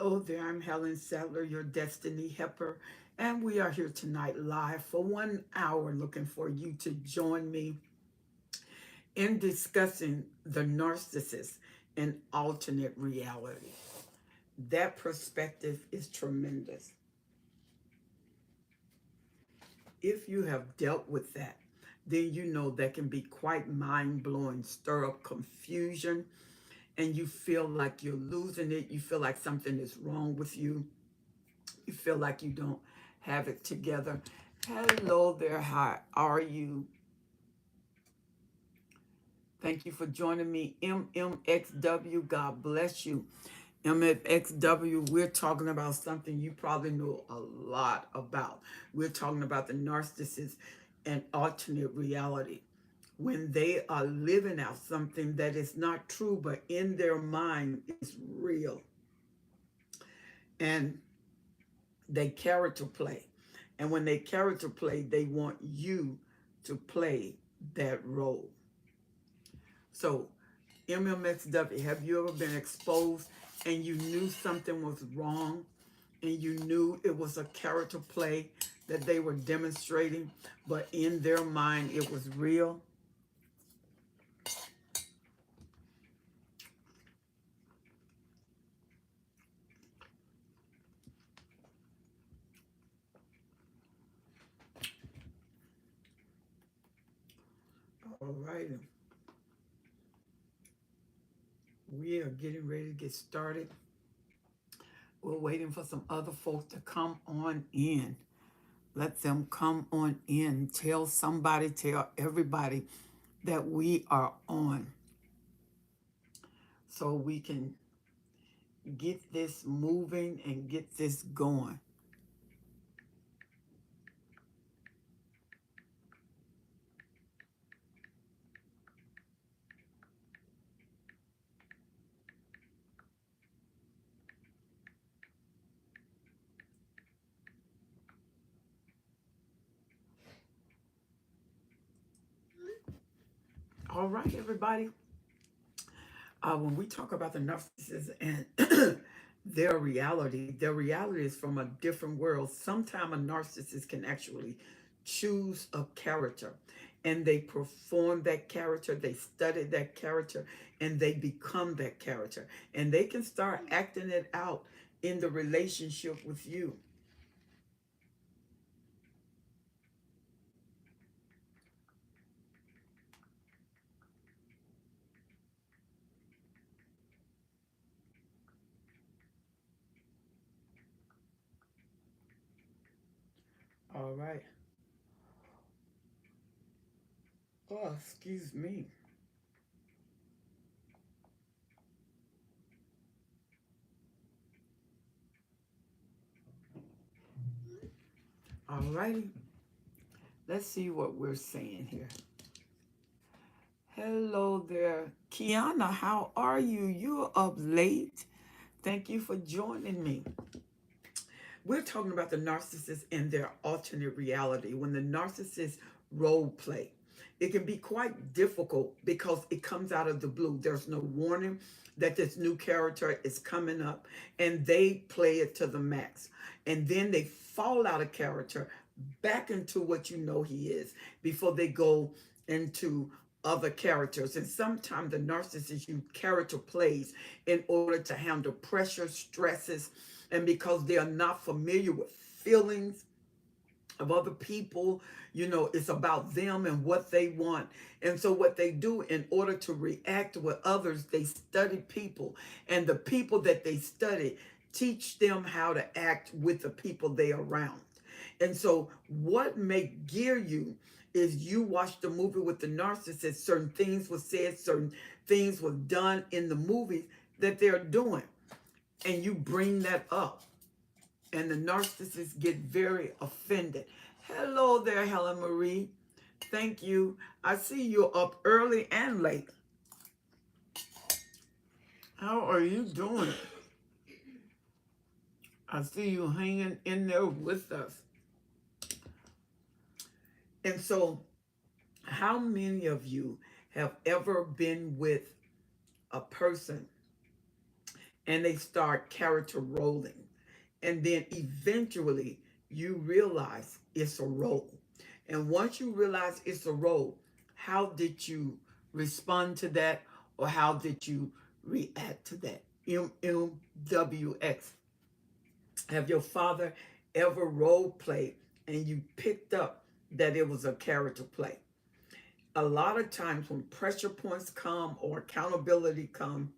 Hello there, I'm Helen Sadler, your Destiny Helper, and we are here tonight live for 1 hour looking for you to join me in discussing the narcissist and alternate reality. That perspective is tremendous. If you have dealt with that, then you know that can be quite mind-blowing, stir up confusion, and you feel like you're losing it. You feel like something is wrong with you. You feel like you don't have it together. Hello there, how are you? Thank you for joining me, MMXW. God bless you. MMXW, we're talking about something you probably know a lot about. We're talking about the narcissist and alternate reality. When they are living out something that is not true, but in their mind is real. And they character play. And when they character play, they want you to play that role. So, MMXW, have you ever been exposed and you knew something was wrong and you knew it was a character play that they were demonstrating, but in their mind it was real? All right. We are getting ready to get started. We're waiting for some other folks to come on in. Let them come on in. Tell somebody, tell everybody that we are on so we can get this moving and get this going. All right, everybody. When we talk about the narcissist and their reality is from a different world. Sometimes a narcissist can actually choose a character and they perform that character, they study that character, and they become that character. And they can start acting it out in the relationship with you. All right. Oh, excuse me. All righty. Let's see what we're saying here. Hello there. Kiana, how are you? You're up late. Thank you for joining me. We're talking about the narcissist and their alternate reality. When the narcissist role play, it can be quite difficult because it comes out of the blue. There's no warning that this new character is coming up, and they play it to the max. And then they fall out of character back into what you know he is before they go into other characters. And sometimes the narcissist use character plays in order to handle pressure, stresses, and because they are not familiar with feelings of other people, it's about them and what they want. And so what they do in order to react with others, they study people, and the people that they study teach them how to act with the people they are around. And so what may gear you is you watch the movie with the narcissist, certain things were said, certain things were done in the movies that they're doing, and you bring that up, and the narcissists get very offended. Hello there, Helen Marie. Thank you. I see you're up early and late. How are you doing? I see you hanging in there with us. And so, how many of you have ever been with a person and they start character rolling. And then eventually you realize it's a role. And once you realize it's a role, how did you respond to that, or how did you react to that? MWX. Have your father ever role played and you picked up that it was a character play? A lot of times when pressure points come or accountability come,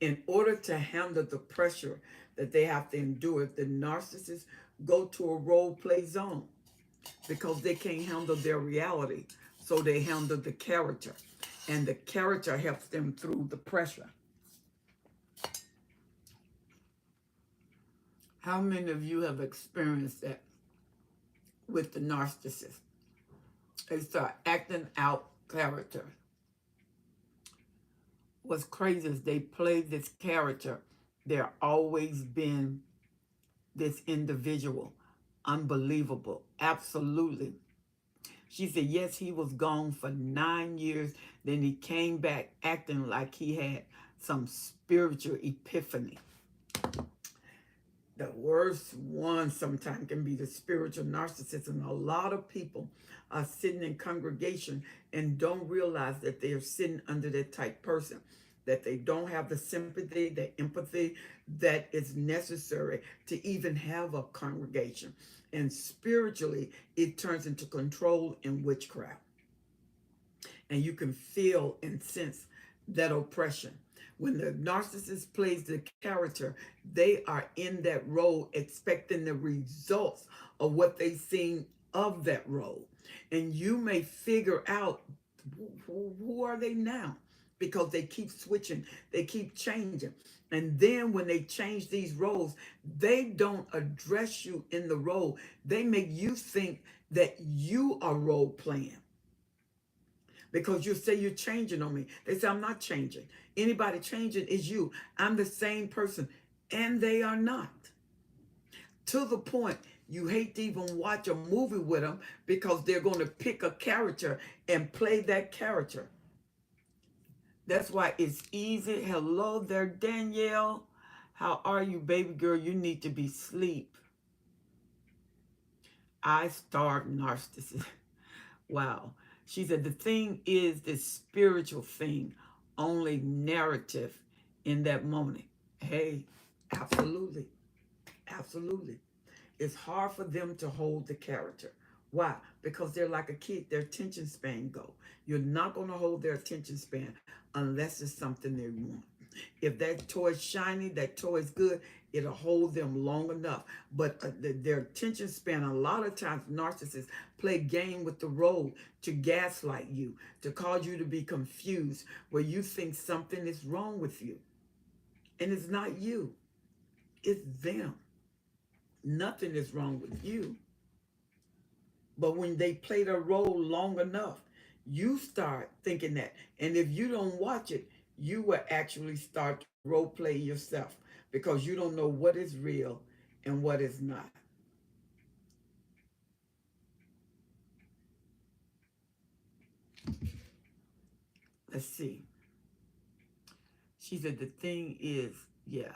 in order to handle the pressure that they have to endure, the narcissists go to a role play zone because they can't handle their reality. So they handle the character, and the character helps them through the pressure. How many of you have experienced that with the narcissist? They start acting out character. What's crazy is they play this character. They're always been this individual. Unbelievable. Absolutely. She said, yes, he was gone for 9 years. Then he came back acting like he had some spiritual epiphany. The worst one sometimes can be the spiritual narcissism. A lot of people are sitting in congregation and don't realize that they are sitting under that type person, that they don't have the sympathy, the empathy that is necessary to even have a congregation. And spiritually, it turns into control and witchcraft. And you can feel and sense that oppression. When the narcissist plays the character, they are in that role expecting the results of what they've seen of that role. And you may figure out, who are they now? Because they keep switching, they keep changing. And then when they change these roles, they don't address you in the role. They make you think that you are role playing. Because you say you're changing on me. They say, I'm not changing. Anybody changing is you. I'm the same person. And they are not. To the point you hate to even watch a movie with them because they're going to pick a character and play that character. That's why it's easy. Hello there, Danielle. How are you, baby girl? You need to be asleep. I starve narcissist. Wow. She said, the thing is this spiritual thing, only narrative in that moment. Hey, absolutely. Absolutely. It's hard for them to hold the character. Why? Because they're like a kid. Their attention span go. You're not going to hold their attention span unless it's something they want. If that toy is shiny, that toy is good, it'll hold them long enough. But their attention span, a lot of times narcissists play game with the role to gaslight you, to cause you to be confused, where you think something is wrong with you. And it's not you. It's them. Nothing is wrong with you. But when they play their role long enough, you start thinking that. And if you don't watch it, you will actually start to role play yourself because you don't know what is real and what is not. Let's see. She said the thing is, yeah,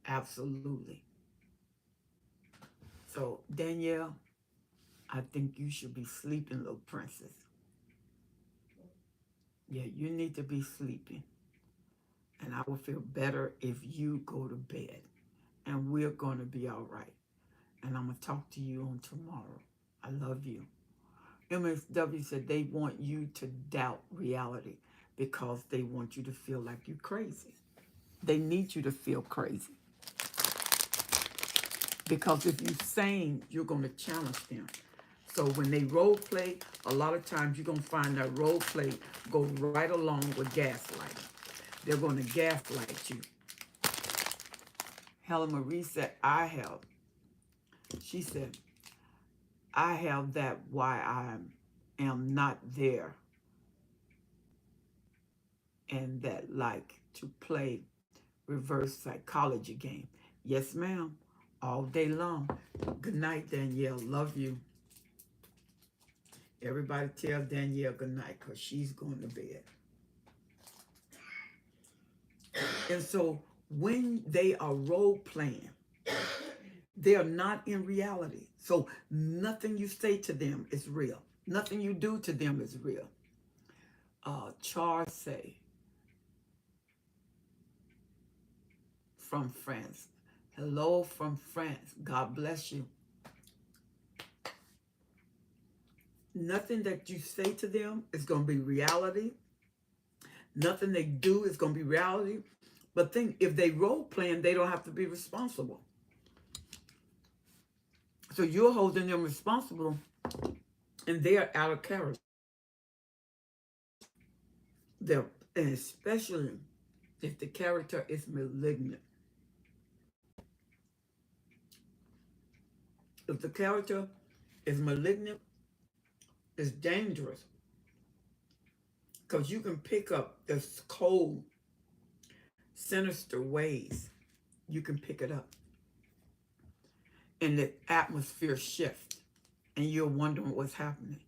absolutely. So, Danielle, I think you should be sleeping, little princess. Yeah, you need to be sleeping. And I will feel better if you go to bed. And we're going to be all right. And I'm going to talk to you on tomorrow. I love you. MSW said they want you to doubt reality because they want you to feel like you're crazy. They need you to feel crazy. Because if you're sane, you're going to challenge them. So when they role play, a lot of times you're going to find that role play go right along with gaslighting. They're going to gaslight you. Helen Marie said, she said, I have that why I am not there, and that like to play reverse psychology game. Yes, ma'am. All day long. Good night, Danielle. Love you. Everybody tell Danielle good night because she's going to bed. And so when they are role playing, they are not in reality. So nothing you say to them is real. Nothing you do to them is real. Charles say from France. Hello from France. God bless you. Nothing that you say to them is going to be reality. Nothing they do is going to be reality. But think, if they role playing, they don't have to be responsible. So you're holding them responsible, and they're out of character. They're, and especially if the character is malignant. If the character is malignant, it's dangerous because you can pick up this cold, sinister ways. You can pick it up, and the atmosphere shifts, and you're wondering what's happening.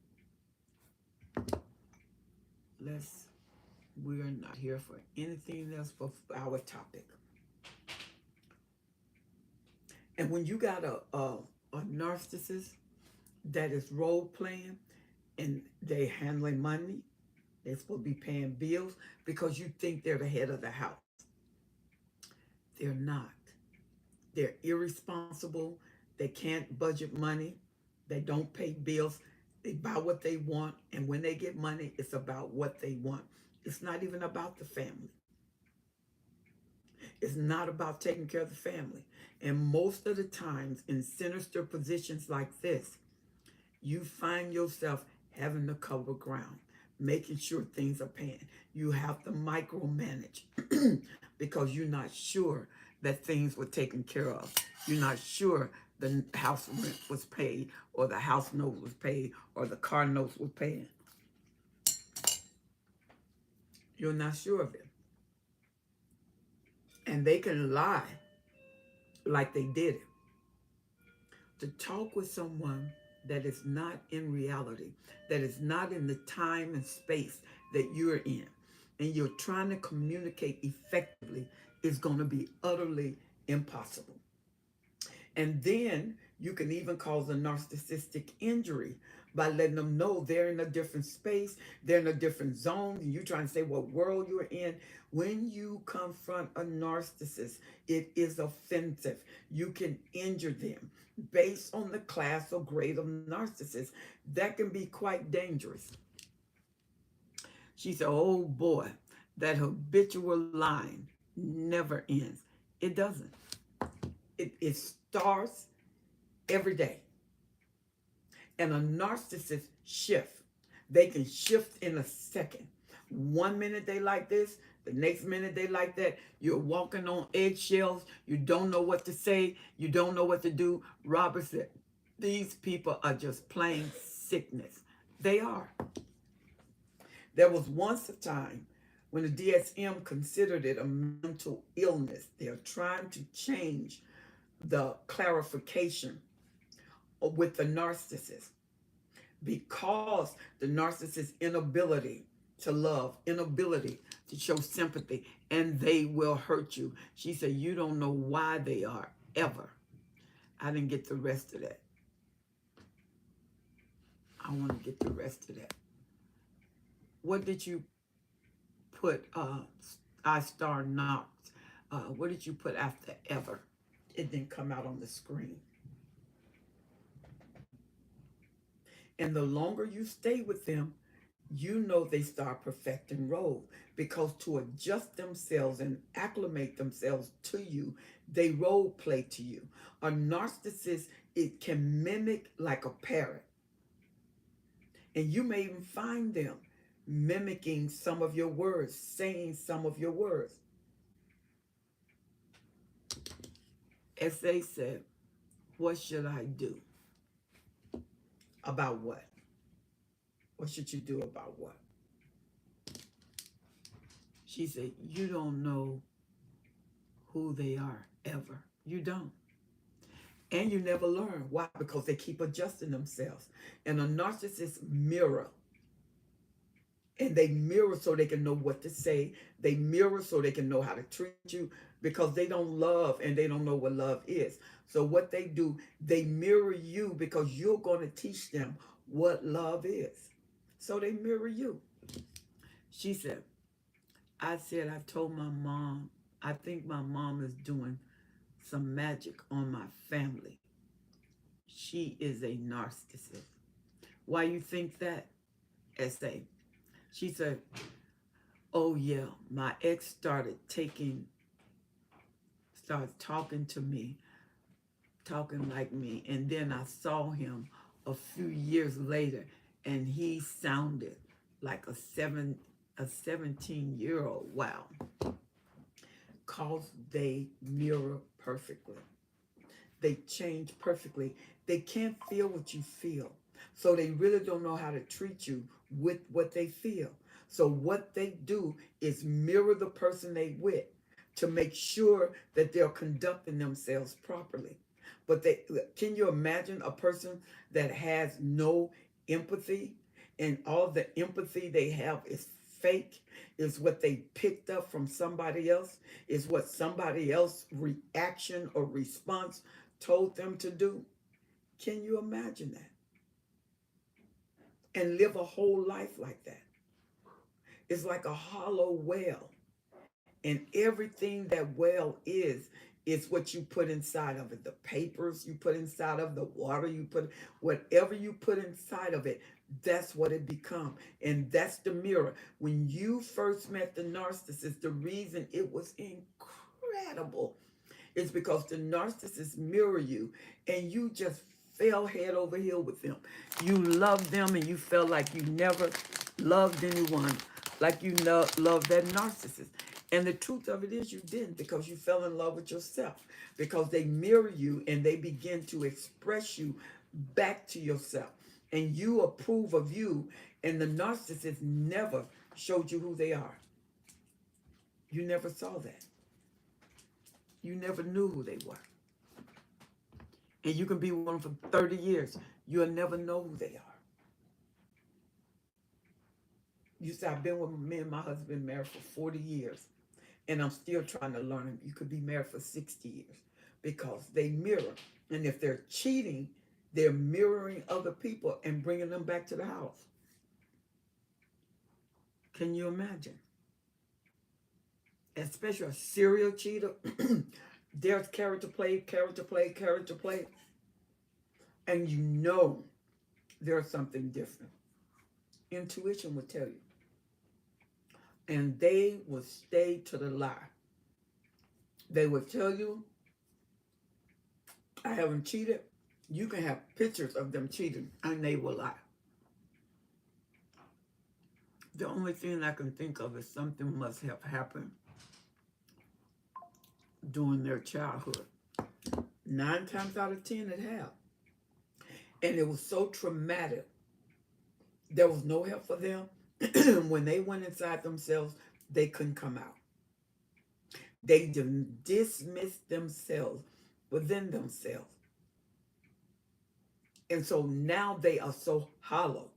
We are not here for anything else but our topic. And when you got a narcissist that is role playing and they handling money, they're supposed to be paying bills because you think they're the head of the house. They're not. They're irresponsible. They can't budget money. They don't pay bills. They buy what they want. And when they get money, it's about what they want. It's not even about the family. It's not about taking care of the family. And most of the times in sinister positions like this, you find yourself having to cover ground, making sure things are paying. You have to micromanage because you're not sure that things were taken care of. You're not sure the house rent was paid, or the house note was paid, or the car notes were paid. You're not sure of it. And they can lie like they did it. To talk with someone that is not in reality, that is not in the time and space that you're in, and you're trying to communicate effectively, is going to be utterly impossible. And then you can even cause a narcissistic injury by letting them know they're in a different space, they're in a different zone, and you're trying to say what world you're in. When you confront a narcissist, it is offensive. You can injure them based on the class or grade of narcissist. That can be quite dangerous. She said, oh boy, that habitual line never ends. It doesn't. It starts every day. And a narcissist shift. They can shift in a second. 1 minute they like this, the next minute they like that. You're walking on eggshells. You don't know what to say. You don't know what to do. Robert said, these people are just plain sickness. They are. There was once a time when the DSM considered it a mental illness. They're trying to change the clarification with the narcissist, because the narcissist's inability to love, inability to show sympathy, and they will hurt you. She said, you don't know why they are, ever. I didn't get the rest of that. I want to get the rest of that. What did you put, I star not, what did you put after ever? It didn't come out on the screen. And the longer you stay with them, you know they start perfecting roles, because to adjust themselves and acclimate themselves to you, they role play to you. A narcissist, it can mimic like a parrot. And you may even find them mimicking some of your words, saying some of your words. As they said, what should I do? About what? What should you do about what? She said, you don't know who they are, ever. You don't. And you never learn. Why? Because they keep adjusting themselves. And a narcissist mirror And they mirror so they can know what to say. They mirror so they can know how to treat you, because they don't love and they don't know what love is. So what they do, they mirror you because you're going to teach them what love is. So they mirror you. She said, I told my mom, I think my mom is doing some magic on my family. She is a narcissist. Why you think that? SA. She said, oh yeah, my ex started talking to me, talking like me, and then I saw him a few years later, and he sounded like a 17-year-old. Wow. Cause they mirror perfectly. They change perfectly. They can't feel what you feel. So they really don't know how to treat you with what they feel. So what they do is mirror the person they with to make sure that they're conducting themselves properly. But they, can you imagine a person that has no empathy, and all the empathy they have is fake, is what they picked up from somebody else, is what somebody else reaction or response told them to do? Can you imagine that? And live a whole life like that. It's like a hollow well. And everything that well is what you put inside of it. The papers you put inside of, the water you put, whatever you put inside of it, that's what it becomes. And that's the mirror. When you first met the narcissist, the reason it was incredible is because the narcissists mirror you, and you just fell head over heel with them. You loved them and you felt like you never loved anyone like you loved that narcissist. And the truth of it is you didn't, because you fell in love with yourself, because they mirror you and they begin to express you back to yourself. And you approve of you, and the narcissist never showed you who they are. You never saw that. You never knew who they were. And you can be with them for 30 years. You'll never know who they are. You say, I've been with me and my husband married for 40 years, and I'm still trying to learn them. You could be married for 60 years, because they mirror. And if they're cheating, they're mirroring other people and bringing them back to the house. Can you imagine? Especially a serial cheater. There's character play, character play, character play. And you know there's something different. Intuition will tell you. And they will stay to the lie. They will tell you, I haven't cheated. You can have pictures of them cheating, and they will lie. The only thing I can think of is something must have happened during their childhood. 9 times out of 10 it have. And it was so traumatic. There was no help for them. When they went inside themselves, they couldn't come out. They dismissed themselves within themselves. And so now they are so hollow.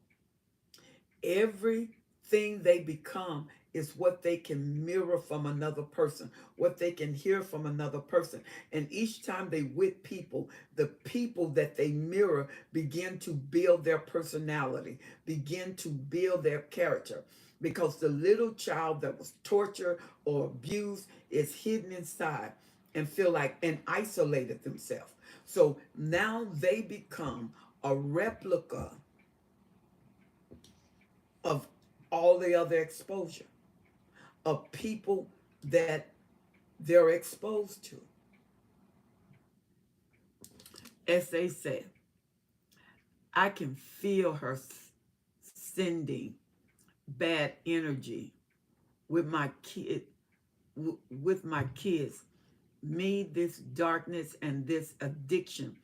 Everything they become is what they can mirror from another person, what they can hear from another person. And each time they with people, the people that they mirror begin to build their personality, begin to build their character. Because the little child that was tortured or abused is hidden inside and feel like and isolated themselves. So now they become a replica of all the other exposure of people that they're exposed to. As they said, I can feel her sending bad energy with my kids, me, this darkness and this addiction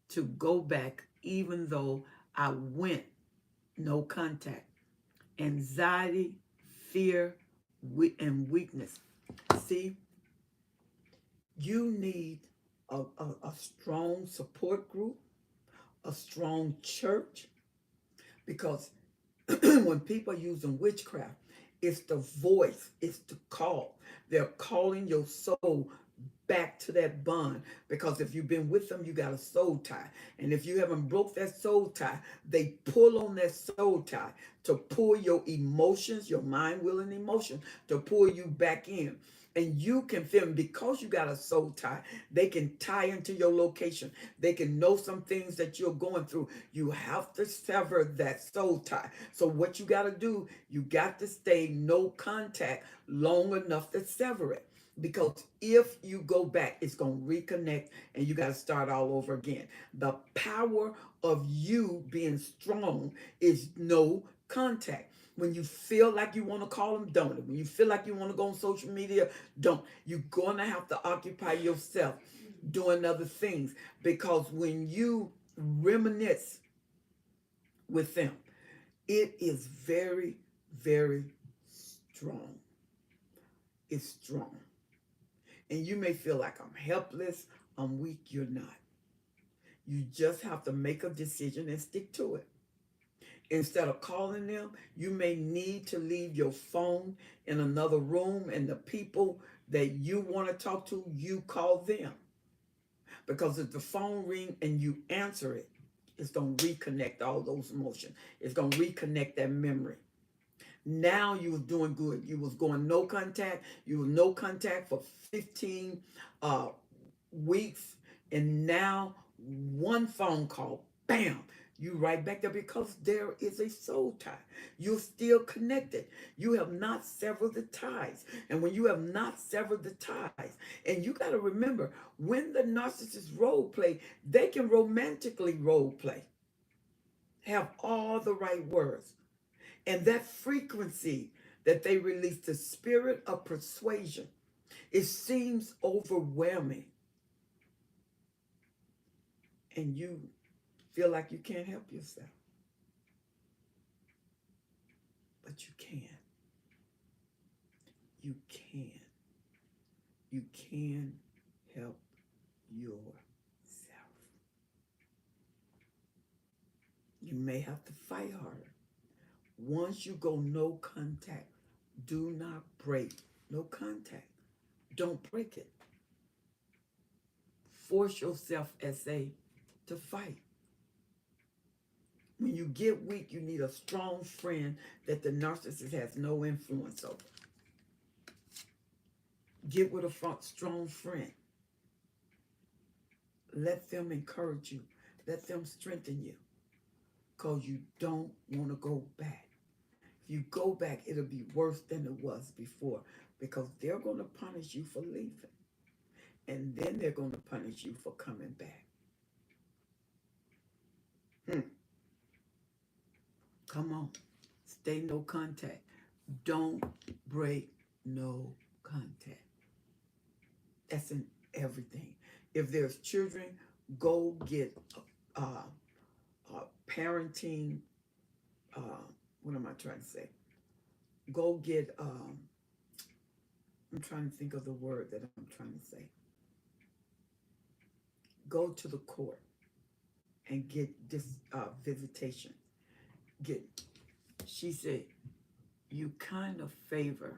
to go back, even though I went no contact. Anxiety, fear, and weakness. See, you need a strong support group, a strong church, because When people are using witchcraft, it's the voice, it's the call. They're calling your soul back to that bond, because if you've been with them, you got a soul tie. And if you haven't broke that soul tie, they pull on that soul tie to pull your emotions, your mind, will, and emotion, to pull you back in. And you can feel them because you got a soul tie. They can tie into your location. They can know some things that you're going through. You have to sever that soul tie. So what you got to do, you got to stay no contact long enough to sever it. Because if you go back, it's going to reconnect and you got to start all over again. The power of you being strong is no contact. When you feel like you want to call them, don't. When you feel like you want to go on social media, don't. You're going to have to occupy yourself doing other things, because when you reminisce with them, it is very, very strong. It's strong. And you may feel like I'm helpless, I'm weak. You're not. You just have to make a decision and stick to it. Instead of calling them, you may need to leave your phone in another room, and the people that you want to talk to, you call them. Because if the phone ring and you answer it, it's going to reconnect all those emotions. It's going to reconnect that memory. Now you was doing good. You was going no contact. You was no contact for 15 uh, weeks, and now one phone call, bam, you right back there, because there is a soul tie. You're still connected. You have not severed the ties. And when you have not severed the ties, and you got to remember, when the narcissist role play, they can romantically role play, have all the right words. And that frequency that they release, the spirit of persuasion, it seems overwhelming. And you feel like you can't help yourself. But you can. You can. You can help yourself. You may have to fight harder. Once you go no contact, do not break. No contact. Don't break it. Force yourself, SA, to fight. When you get weak, you need a strong friend that the narcissist has no influence over. Get with a strong friend. Let them encourage you. Let them strengthen you. Because you don't want to go back. If you go back, it'll be worse than it was before. Because they're going to punish you for leaving. And then they're going to punish you for coming back. Come on. Stay no contact. Don't break no contact. That's in everything. If there's children, go get parenting. What am I trying to say? Go get. I'm trying to think of the word that I'm trying to say. Go to the court and get this visitation. She said, you kind of favor.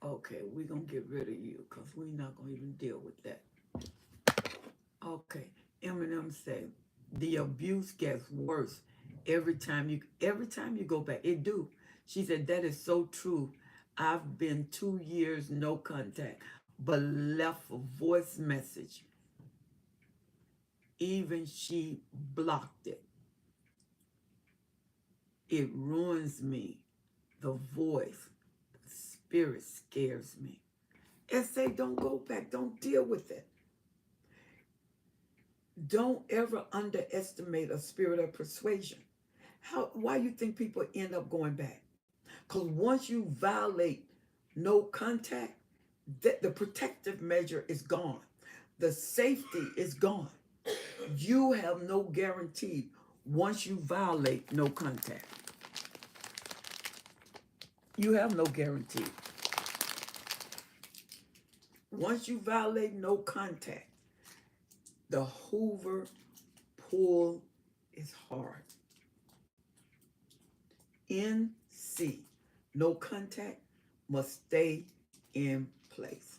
Okay, we're going to get rid of you because we're not going to even deal with that. Okay, Eminem said, the abuse gets worse every time you go back. It do. She said, that is so true. I've been 2 years no contact, but left a voice message. Even she blocked it. It ruins me. The voice, the spirit scares me. And say, don't go back. Don't deal with it. Don't ever underestimate a spirit of persuasion. Why you think people end up going back? Because once you violate no contact, the protective measure is gone. The safety is gone. You have no guarantee once you violate no contact. You have no guarantee. Once you violate no contact, the Hoover pull is hard. NC, no contact, must stay in place.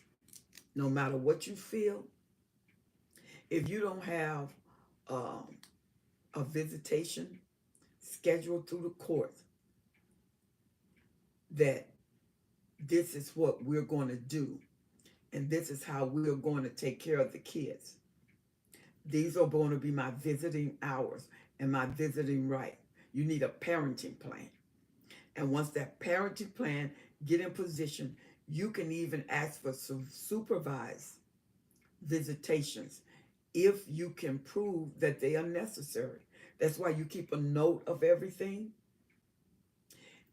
No matter what you feel, if you don't have um, a visitation scheduled through the courts, that this is what we're going to do, and this is how we're going to take care of the kids. These are going to be my visiting hours and my visiting right. You need a parenting plan. And once that parenting plan get in position, you can even ask for some supervised visitations if you can prove that they are necessary. That's why you keep a note of everything.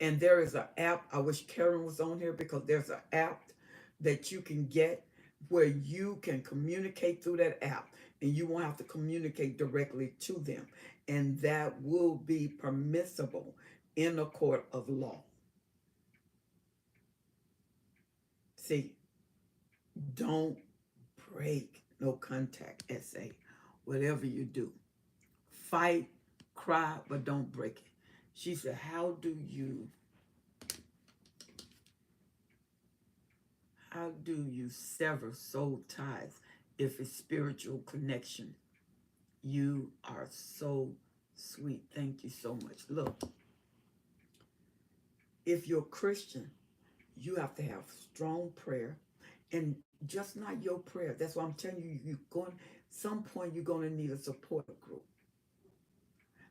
And there is an app. I wish Karen was on here, because there's an app that you can get where you can communicate through that app, and you won't have to communicate directly to them. And that will be permissible in a court of law. See, don't break no contact, SA. Whatever you do, fight, cry, but don't break it. She said, how do you sever soul ties if it's spiritual connection? You are so sweet. Thank you so much. Look, if you're Christian, you have to have strong prayer, and just not your prayer. That's why I'm telling you, some point you're going to need a support group.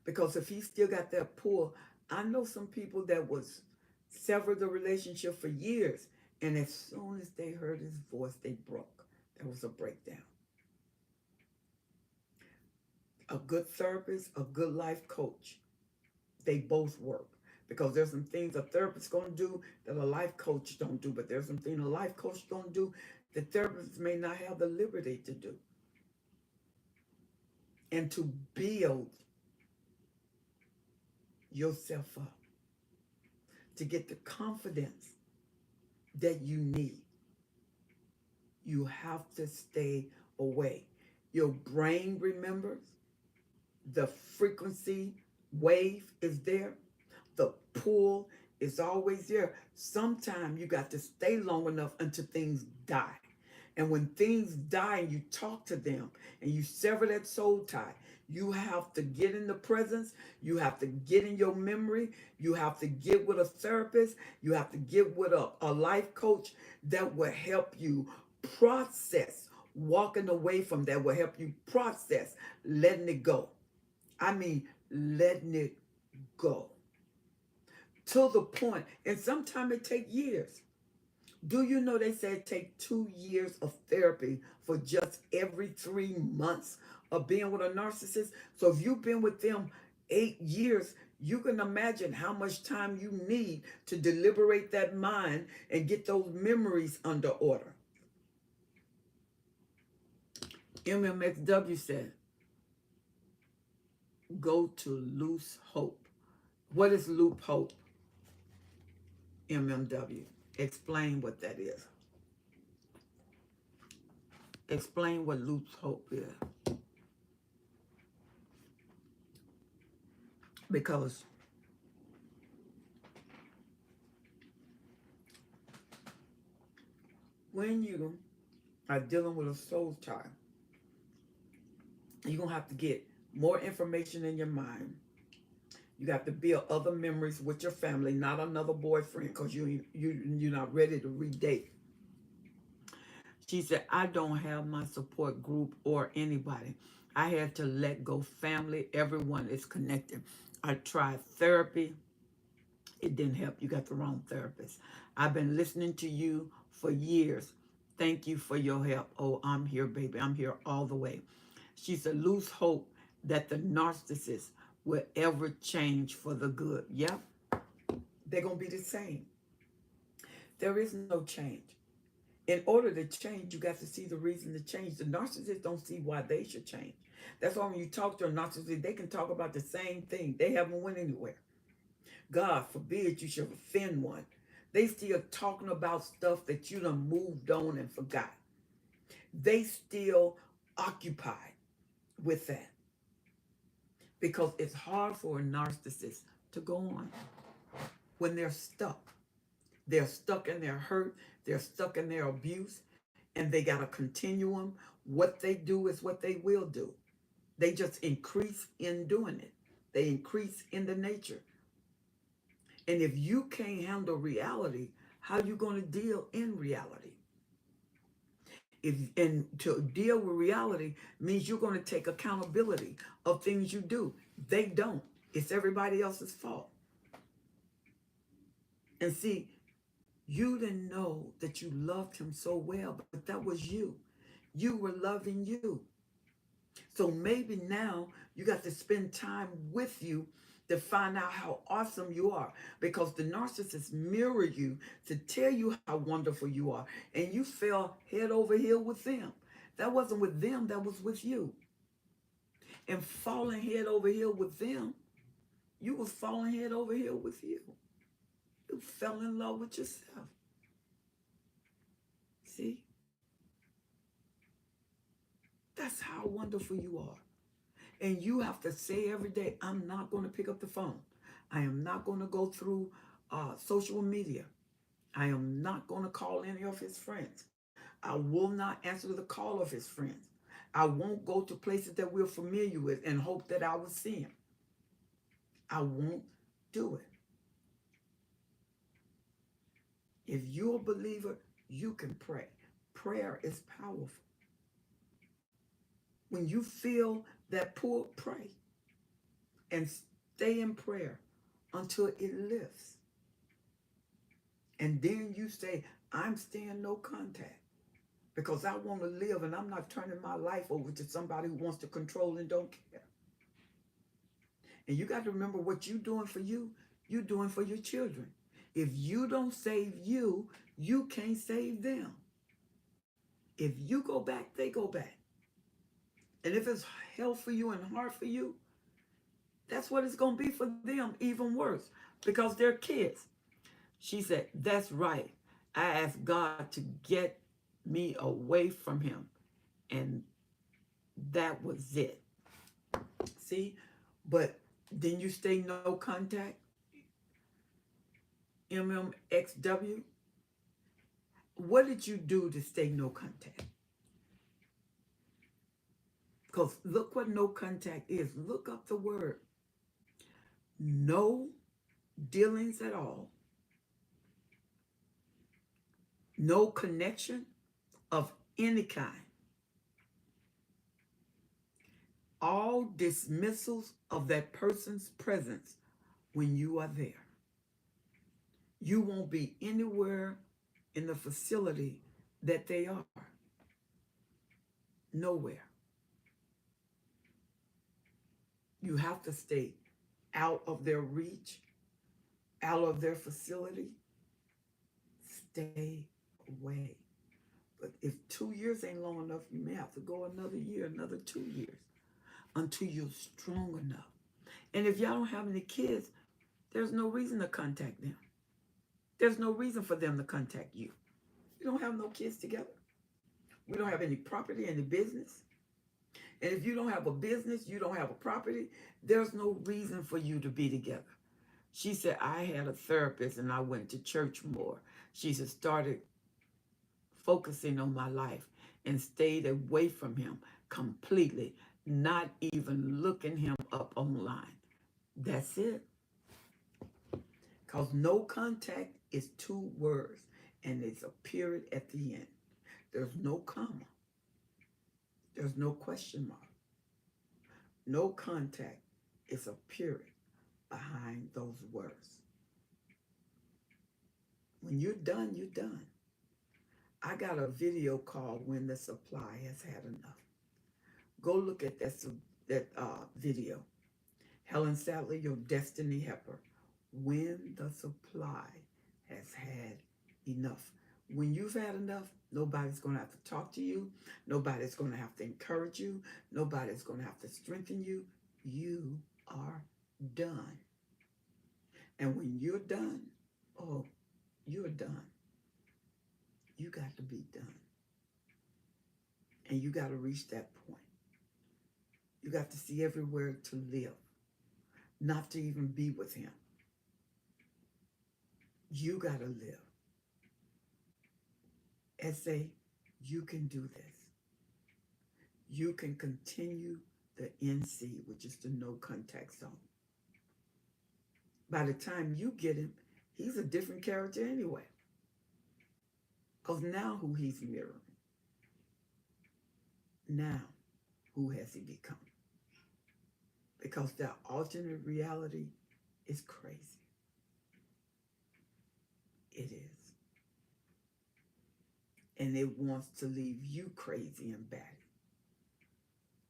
Because if he still got that pull, I know some people that was severed the relationship for years, and as soon as they heard his voice, they broke. There was a breakdown. A good therapist, a good life coach, they both work. Because there's some things a therapist going to do that a life coach don't do, but there's some things a life coach don't do that therapists may not have the liberty to do. And to build yourself up, to get the confidence that you need, you have to stay away. Your brain remembers, the frequency wave is there, the pull is always there. Sometimes you got to stay long enough until things die. And when things die and you talk to them and you sever that soul tie, you have to get in the presence. You have to get in your memory. You have to get with a therapist. You have to get with a life coach that will help you process. Walking away from that will help you process letting it go. I mean, letting it go. To the point, and sometimes it takes years. Do you know they say it takes 2 years of therapy for just every 3 months of being with a narcissist? So if you've been with them 8 years, you can imagine how much time you need to deliberate that mind and get those memories under order. MMXW said, go to loose hope. What is loop hope? MMW. Explain what that is. Explain what loose hope is. Because when you are dealing with a soul tie, you're going to have to get more information in your mind. You got to build other memories with your family, not another boyfriend, because you're not ready to redate. She said, I don't have my support group or anybody. I had to let go family. Everyone is connected. I tried therapy. It didn't help. You got the wrong therapist. I've been listening to you for years. Thank you for your help. Oh, I'm here, baby. I'm here all the way. She said, lose hope that the narcissist will ever change for the good. Yep. They're going to be the same. There is no change. In order to change, you got to see the reason to change. The narcissists don't see why they should change. That's why when you talk to a narcissist, they can talk about the same thing. They haven't went anywhere. God forbid you should offend one. They still talking about stuff that you done moved on and forgot. They still occupied with that. Because it's hard for a narcissist to go on. when they're stuck. They're stuck in their hurt, they're stuck in their abuse, and they got a continuum. What they do is what they will do. They just increase in doing it. They increase in the nature. And if you can't handle reality, how you going to deal in reality? And to deal with reality means you're going to take accountability of things you do. They don't. It's everybody else's fault. And see, you didn't know that you loved him so well, but that was you. You were loving you. So maybe now you got to spend time with you to find out how awesome you are, because the narcissist mirror you to tell you how wonderful you are, and you fell head over heel with them. That wasn't with them, that was with you. And falling head over heel with them, you was falling head over heel with you. You fell in love with yourself. See? That's how wonderful you are. And you have to say every day, I'm not going to pick up the phone. I am not going to go through social media. I am not going to call any of his friends. I will not answer the call of his friends. I won't go to places that we're familiar with and hope that I will see him. I won't do it. If you're a believer, you can pray. Prayer is powerful. When you feel that pull, pray and stay in prayer until it lifts. And then you say, I'm staying no contact because I want to live, and I'm not turning my life over to somebody who wants to control and don't care. And you got to remember, what you're doing for you're doing for your children. If you don't save you, you can't save them. If you go back, they go back. And if it's hell for you and hard for you, that's what it's going to be for them, even worse, because they're kids. She said, that's right. I asked God to get me away from him. And that was it. See? But then you stay no contact. MMXW. What did you do to stay no contact? Because look what no contact is. Look up the word. No dealings at all. No connection of any kind. All dismissals of that person's presence when you are there. You won't be anywhere in the facility that they are. Nowhere. You have to stay out of their reach, out of their facility. Stay away. But if 2 years ain't long enough, you may have to go another year, another 2 years, until you're strong enough. And if y'all don't have any kids, there's no reason to contact them. There's no reason for them to contact you. You don't have no kids together. We don't have any property, any business. And if you don't have a business, you don't have a property, there's no reason for you to be together. She said, I had a therapist and I went to church more. She said, started focusing on my life and stayed away from him completely, not even looking him up online. That's it. Because no contact is 2 words, and it's a period at the end. There's no comma. There's no question mark. No contact is a period behind those words. When you're done, you're done. I got a video called When the Supply Has Had Enough. Go look at that video. Helen Sadler, your destiny helper. When the supply has had enough. When you've had enough, nobody's going to have to talk to you. Nobody's going to have to encourage you. Nobody's going to have to strengthen you. You are done. And when you're done, oh, you're done. You got to be done. And you got to reach that point. You got to see everywhere to live, not to even be with him. You got to live. Say, you can do this. You can continue the NC, which is the no contact zone. By the time you get him, he's a different character anyway. Because now who he's mirroring, now who has he become? Because that alternate reality is crazy. It is. And it wants to leave you crazy and bad.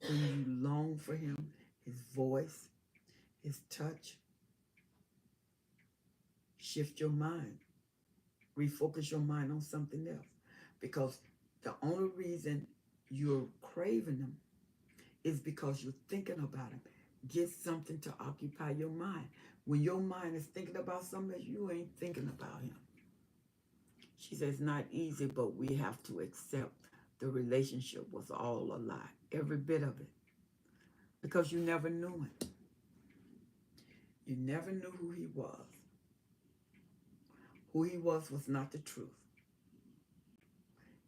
When you long for him, his voice, his touch, shift your mind. Refocus your mind on something else. Because the only reason you're craving him is because you're thinking about him. Get something to occupy your mind. When your mind is thinking about something, you ain't thinking about him. She says it's not easy, but we have to accept the relationship was all a lie. Every bit of it. Because you never knew him. You never knew who he was. Who he was not the truth.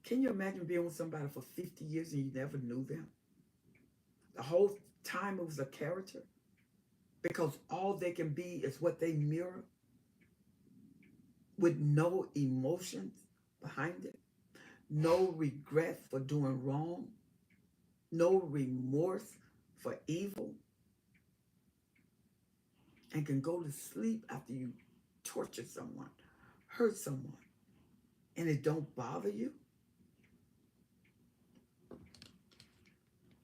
Can you imagine being with somebody for 50 years and you never knew them? The whole time it was a character? Because all they can be is what they mirror with no emotions behind it, no regret for doing wrong, no remorse for evil, and can go to sleep after you torture someone, hurt someone, and it don't bother you?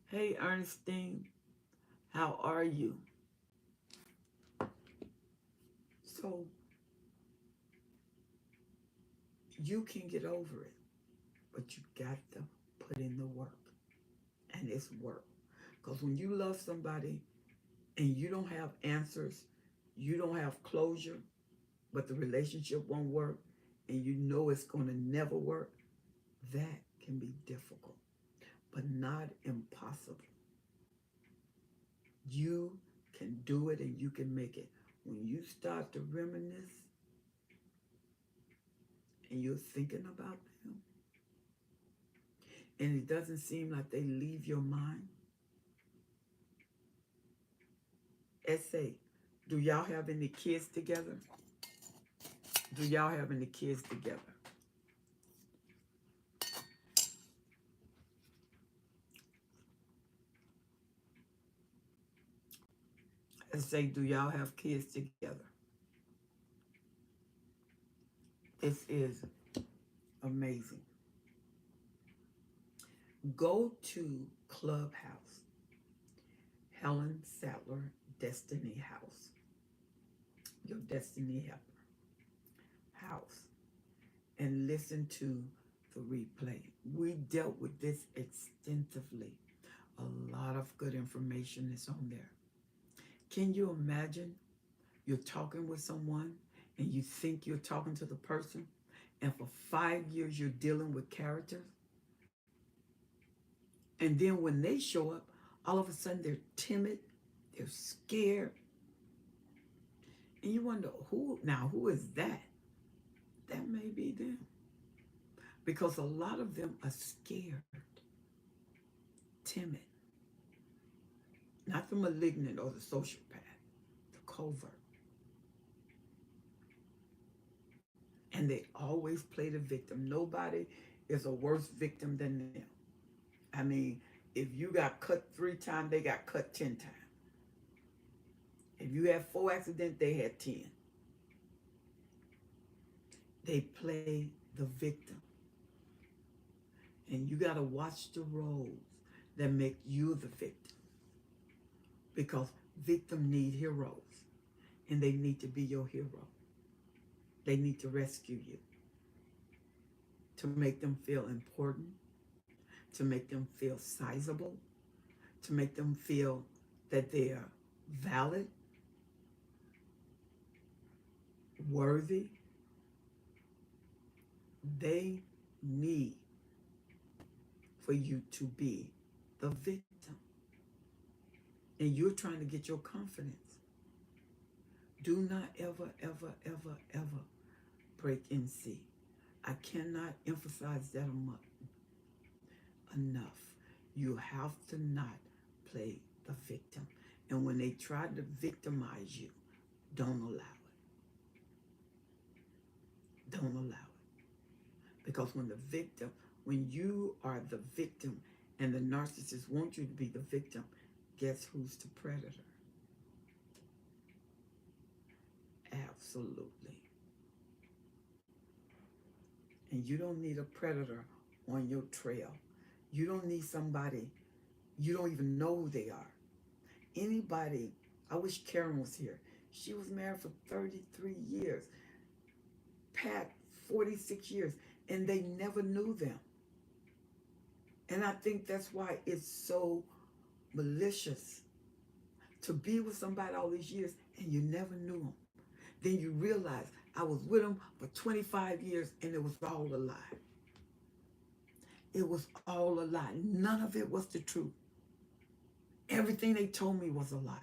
Hey, Ernestine, how are you? So you can get over it, but you got to put in the work, and it's work. Because when you love somebody and you don't have answers, you don't have closure, but the relationship won't work, and you know it's going to never work, that can be difficult, but not impossible. You can do it and you can make it. When you start to reminisce and you're thinking about them, and it doesn't seem like they leave your mind. Essay, do y'all have any kids together? Do y'all have any kids together? Essay, do y'all have kids together? This is amazing. Go to Clubhouse, Helen Sattler Destiny House, your Destiny Helper house, and listen to the replay. We dealt with this extensively. A lot of good information is on there. Can you imagine you're talking with someone and you think you're talking to the person, and for 5 years you're dealing with characters? And then when they show up, all of a sudden they're timid, they're scared. And you wonder, who is that? That may be them. Because a lot of them are scared, timid. Not the malignant or the sociopath, the covert. And they always play the victim. Nobody is a worse victim than them. I mean, if you got cut 3 times, they got cut 10 times. If you had 4 accidents, they had 10. They play the victim. And you got to watch the roles that make you the victim. Because victims need heroes. And they need to be your hero. They need to rescue you. To make them feel important. To make them feel sizable. To make them feel that they are valid, worthy. They need for you to be the victim. And you're trying to get your confidence. Do not ever, ever, ever, ever break and see. I cannot emphasize that enough. You have to not play the victim. And when they try to victimize you, don't allow it. Don't allow it. Because when you are the victim and the narcissist wants you to be the victim, guess who's the predator? Absolutely. And you don't need a predator on your trail. You don't need somebody you don't even know who they are. Anybody, I wish Karen was here. She was married for 33 years. Pat, 46 years. And they never knew them. And I think that's why it's so malicious to be with somebody all these years and you never knew them. Then you realize I was with them for 25 years and it was all a lie. It was all a lie. None of it was the truth. Everything they told me was a lie.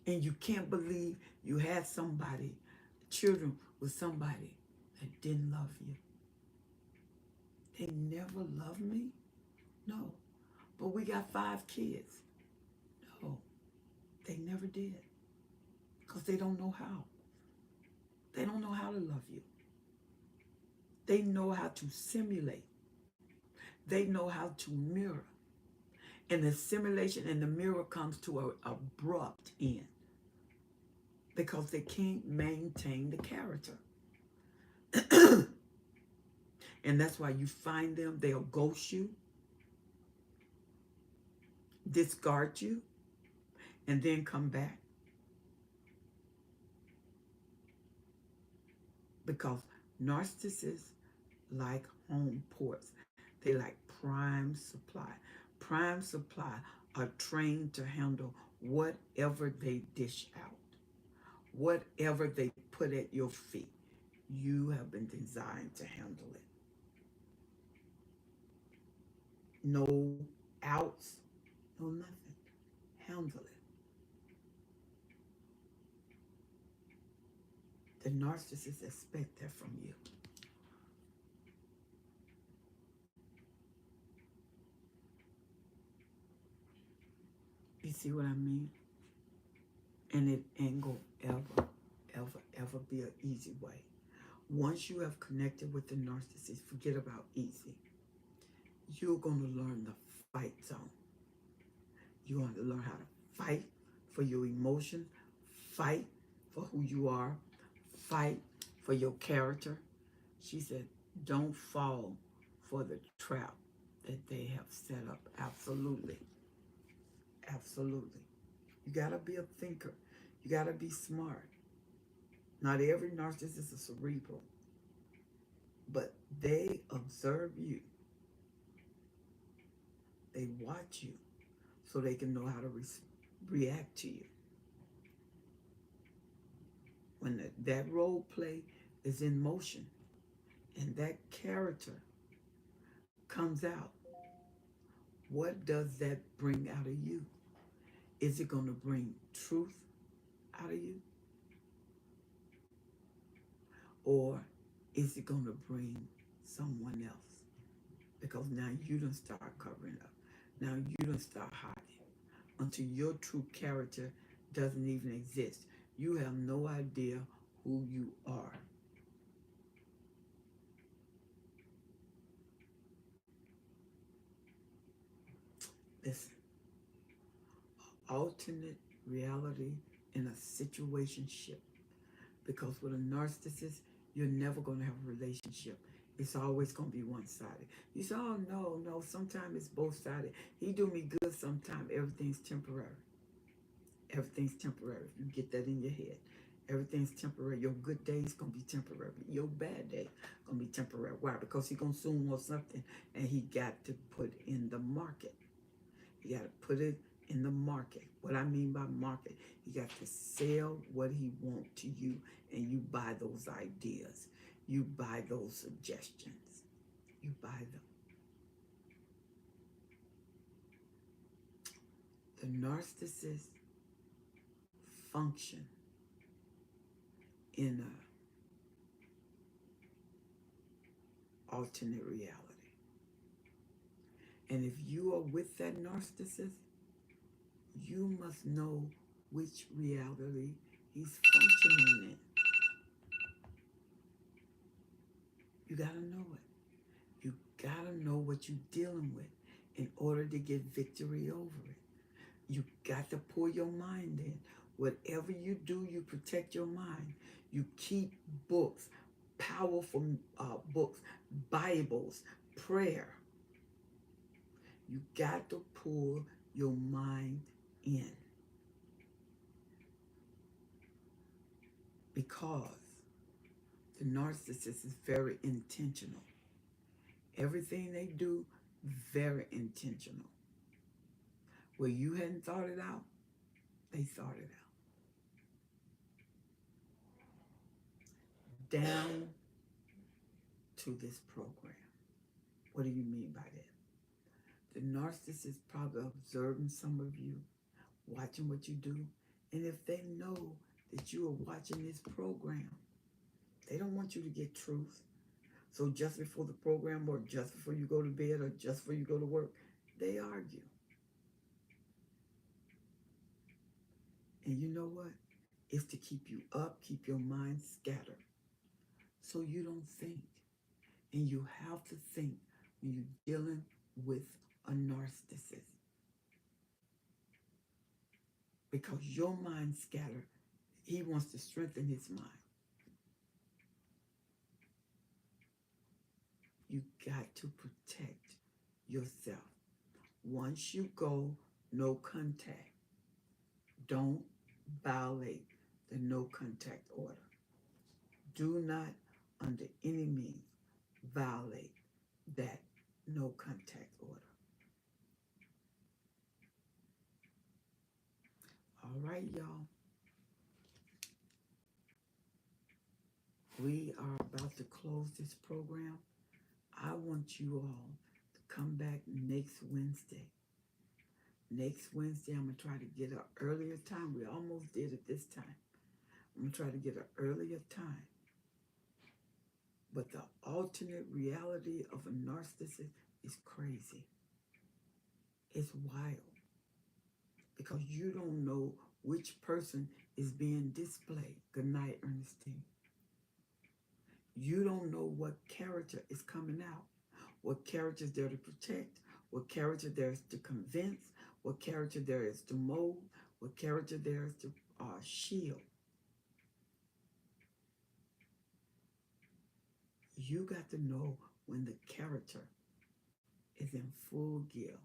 And you can't believe you had somebody, children with somebody that didn't love you. They never loved me? No. But we got 5 kids. No. They never did. Because they don't know how. They don't know how to love you. They know how to simulate. They know how to mirror. And the simulation and the mirror comes to an abrupt end. Because they can't maintain the character. And that's why you find them, they'll ghost you, discard you, and then come back. Because narcissists like home ports. They like prime supply. Prime supply are trained to handle whatever they dish out. Whatever they put at your feet. You have been designed to handle it. No outs, no nothing. Handle it. The narcissists expect that from you. You see what I mean? And it ain't gonna ever be an easy way. Once you have connected with the narcissist, forget about easy. You're gonna learn the fight zone. You're going to learn how to fight for your emotions, fight for who you are, fight for your character. She said, don't fall for the trap that they have set up. Absolutely. Absolutely. You got to be a thinker. You got to be smart. Not every narcissist is cerebral, but they observe you. They watch you so they can know how to react to you. When that role play is in motion and that character comes out, what does that bring out of you? Is it going to bring truth out of you? Or is it going to bring someone else? Because now you done start covering up. Now you done start hiding until your true character doesn't even exist. You have no idea who you are. Listen, alternate reality in a situationship. Because with a narcissist, you're never going to have a relationship. It's always going to be one-sided. You say, oh, no, sometimes it's both-sided. He do me good sometimes. Everything's temporary. Everything's temporary. You get that in your head. Everything's temporary. Your good day is going to be temporary. Your bad day is going to be temporary. Why? Because he going to soon want something, and he got to put in the market. He got to put it in the market. What I mean by market, he got to sell what he wants to you, and you buy those ideas. You buy those suggestions. You buy them. The narcissist function in a alternate reality. And if you are with that narcissist, you must know which reality he's functioning in. You got to know it. You got to know what you're dealing with in order to get victory over it. You got to pull your mind in. Whatever you do, you protect your mind. You keep books, powerful books, Bibles, prayer. You got to pull your mind in, because the narcissist is very intentional. Everything they do, very intentional. Where you hadn't thought it out, they thought it out. Down to this program. What do you mean by that? The narcissist is probably observing some of you, watching what you do. And if they know that you are watching this program, they don't want you to get truth. So just before the program, or just before you go to bed, or just before you go to work, they argue. And you know what? It's to keep you up, keep your mind scattered, so you don't think. And you have to think when you're dealing with a narcissist, because your mind scattered. He wants to strengthen his mind. You got to protect yourself. Once you go no contact, don't violate the no contact order. Do not, under any means, violate that no contact order. All right, y'all. We are about to close this program. I want you all to come back next Wednesday. Next Wednesday, I'm going to try to get an earlier time. We almost did it this time. I'm going to try to get an earlier time. But the alternate reality of a narcissist is crazy. It's wild. Because you don't know which person is being displayed. Good night, Ernestine. You don't know what character is coming out. What character is there to protect. What character there is to convince. What character there is to mold. What character there is to shield. You got to know when the character is in full gear.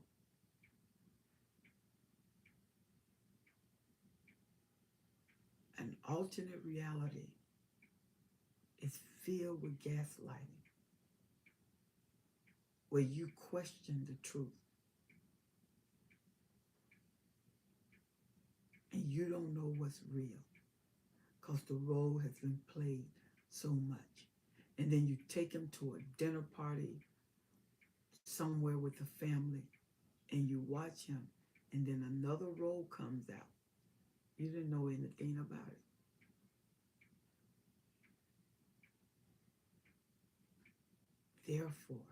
An alternate reality is filled with gaslighting, where you question the truth. And you don't know what's real, because the role has been played so much. And then you take him to a dinner party somewhere with the family, and you watch him, and then another role comes out. You didn't know anything about it. Therefore,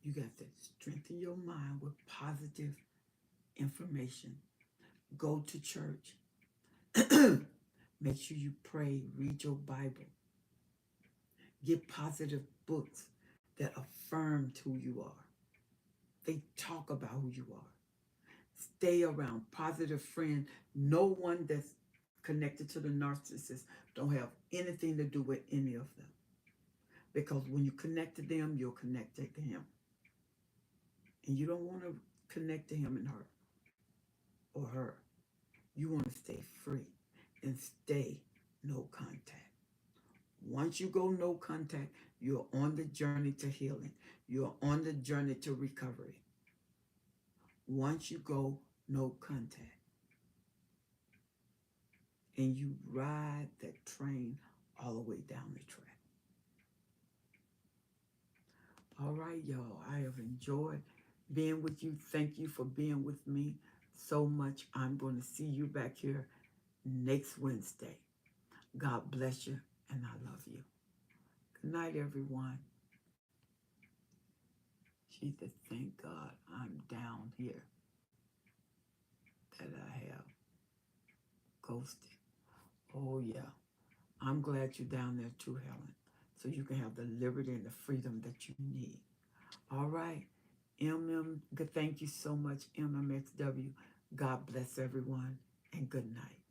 you got to strengthen your mind with positive information. Go to church. Make sure you pray, read your Bible. Get positive books that affirm who you are. They talk about who you are. Stay around positive friends. No one that's connected to the narcissist don't have anything to do with any of them. Because when you connect to them, you're connected to him. And you don't want to connect to him and her or her. You want to stay free and stay no contact. Once you go no contact, you're on the journey to healing. You're on the journey to recovery. Once you go no contact, and you ride that train all the way down the track. All right, y'all. I have enjoyed being with you. Thank you for being with me so much. I'm going to see you back here next Wednesday. God bless you, and I love you. Good night, everyone. She said, thank God I'm down here that I have ghosted. Oh, yeah. I'm glad you're down there too, Helen, so you can have the liberty and the freedom that you need. All right. Good. Thank you so much, MMXW. God bless everyone, and good night.